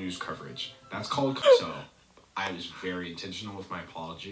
use coverage. That's called, so I was very intentional with my apology.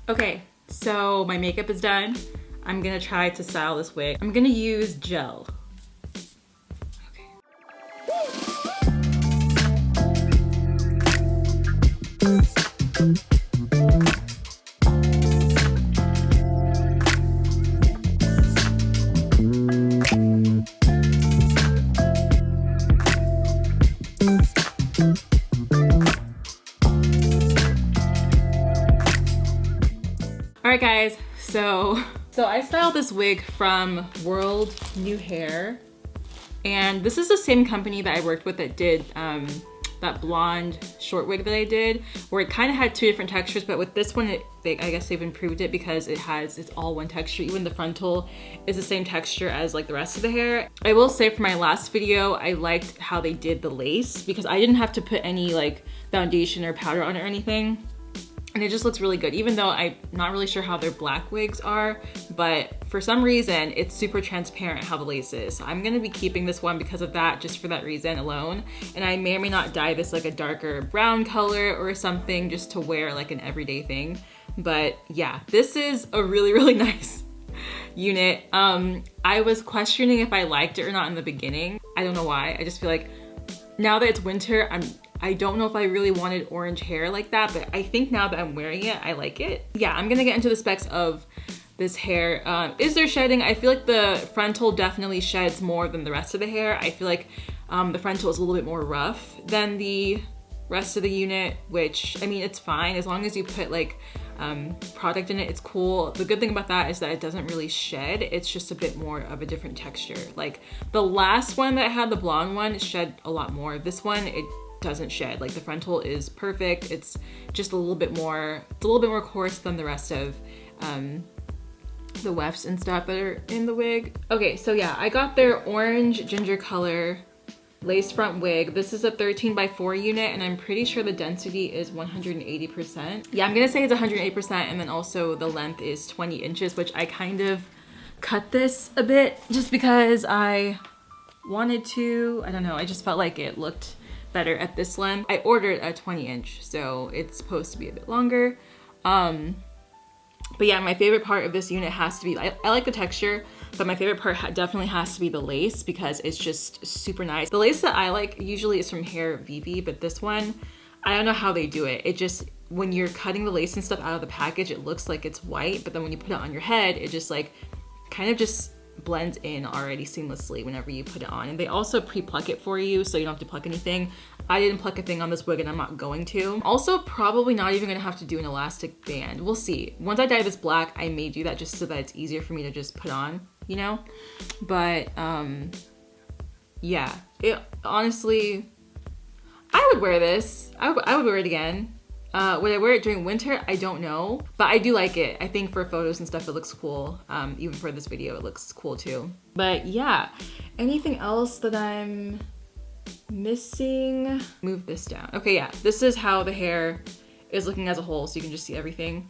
Okay, so my makeup is done. I'm gonna try to style this wig. I'm gonna use gel. Alright guys, so I styled this wig from WorldNewHair, and this is the same company that I worked with that did that blonde short wig that I did, where it kind of had two different textures, but with this one, I guess they've improved it because it's all one texture. Even the frontal is the same texture as like the rest of the hair. I will say for my last video, I liked how they did the lace because I didn't have to put any like foundation or powder on it or anything. And it just looks really good, even though I'm not really sure how their black wigs are, but for some reason, it's super transparent how the lace is. So I'm gonna be keeping this one because of that, just for that reason alone. And I may or may not dye this like a darker brown color or something just to wear like an everyday thing. But yeah, this is a really, really nice unit. I was questioning if I liked it or not in the beginning. I don't know why, I just feel like now that it's winter, I don't know if I really wanted orange hair like that, but I think now that I'm wearing it, I like it. Yeah, I'm gonna get into the specs of this hair. Is there shedding? I feel like the frontal definitely sheds more than the rest of the hair. I feel like the frontal is a little bit more rough than the rest of the unit, which, I mean, it's fine. As long as you put like product in it, it's cool. The good thing about that is that it doesn't really shed. It's just a bit more of a different texture. Like the last one that had the blonde one, it shed a lot more. This one, it doesn't shed. Like the frontal is perfect. It's just a little bit more, it's a little bit more coarse than the rest of the wefts and stuff that are in the wig. Okay, so yeah, I got their orange ginger color lace front wig. This is a 13x4 unit, and I'm pretty sure the density is 180%. Yeah, I'm gonna say it's 108%, and then also the length is 20 inches, which I kind of cut this a bit just because I wanted to. I don't know, I just felt like it looked better at this length. I ordered a 20 inch, so it's supposed to be a bit longer. But yeah, my favorite part of this unit has to be, I like the texture, but my favorite part definitely has to be the lace because it's just super nice. The lace that I like usually is from Hair Vivi, but this one, I don't know how they do it. It just, when you're cutting the lace and stuff out of the package, it looks like it's white, but then when you put it on your head, it just like kind of just blends in already seamlessly whenever you put it on. And they also pre-pluck it for you, so you don't have to pluck anything. I didn't pluck a thing on this wig and I'm not going to. Also, probably not even gonna have to do an elastic band. We'll see. Once I dye this black, I may do that just so that it's easier for me to just put on, you know? But yeah, it honestly, I would wear this. I would wear it again. Would I wear it during winter? I don't know, but I do like it. I think for photos and stuff, it looks cool. Even for this video, it looks cool too. But yeah, anything else that I'm missing? Move this down. Okay, yeah, this is how the hair is looking as a whole, so you can just see everything.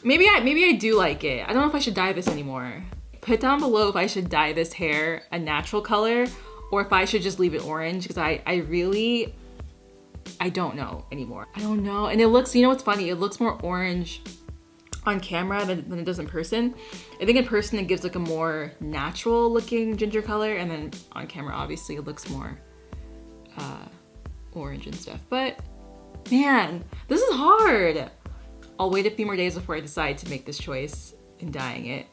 Maybe I do like it. I don't know if I should dye this anymore. Put down below if I should dye this hair a natural color or if I should just leave it orange, because I don't know anymore. I don't know. And it looks, you know what's funny? It looks more orange on camera than it does in person. I think in person it gives like a more natural looking ginger color, and then on camera obviously it looks more orange and stuff. But man, this is hard. I'll wait a few more days before I decide to make this choice in dyeing it.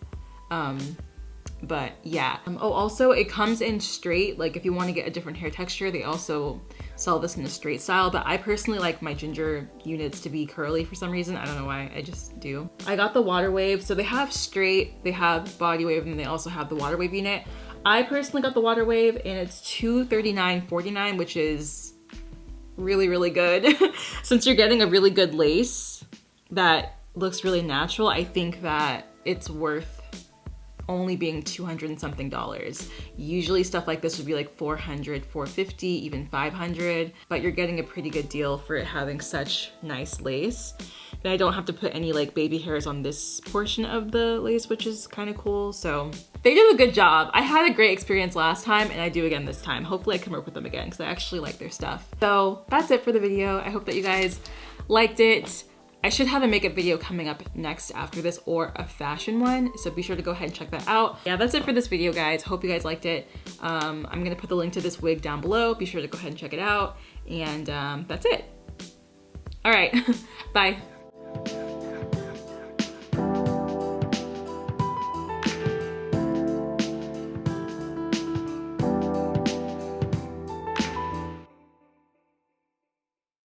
But yeah. Oh, also it comes in straight. Like if you want to get a different hair texture, they also sell this in a straight style, but I personally like my ginger units to be curly for some reason. I don't know why, I just do. I got the water wave. So they have straight, they have body wave, and they also have the water wave unit. I personally got the water wave and it's $239.49, which is really, really good. Since you're getting a really good lace that looks really natural, I think that it's worth only being $200 and something. Usually stuff like this would be like $400, $450, even $500, but you're getting a pretty good deal for it having such nice lace. And I don't have to put any like baby hairs on this portion of the lace, which is kind of cool. So they did a good job. I had a great experience last time and I do again this time. Hopefully I can work with them again because I actually like their stuff. So that's it for the video. I hope that you guys liked it. I should have a makeup video coming up next after this, or a fashion one, so be sure to go ahead and check that out. Yeah, that's it for this video, guys. Hope you guys liked it. I'm gonna put the link to this wig down below. Be sure to go ahead and check it out, and that's it. All right, bye.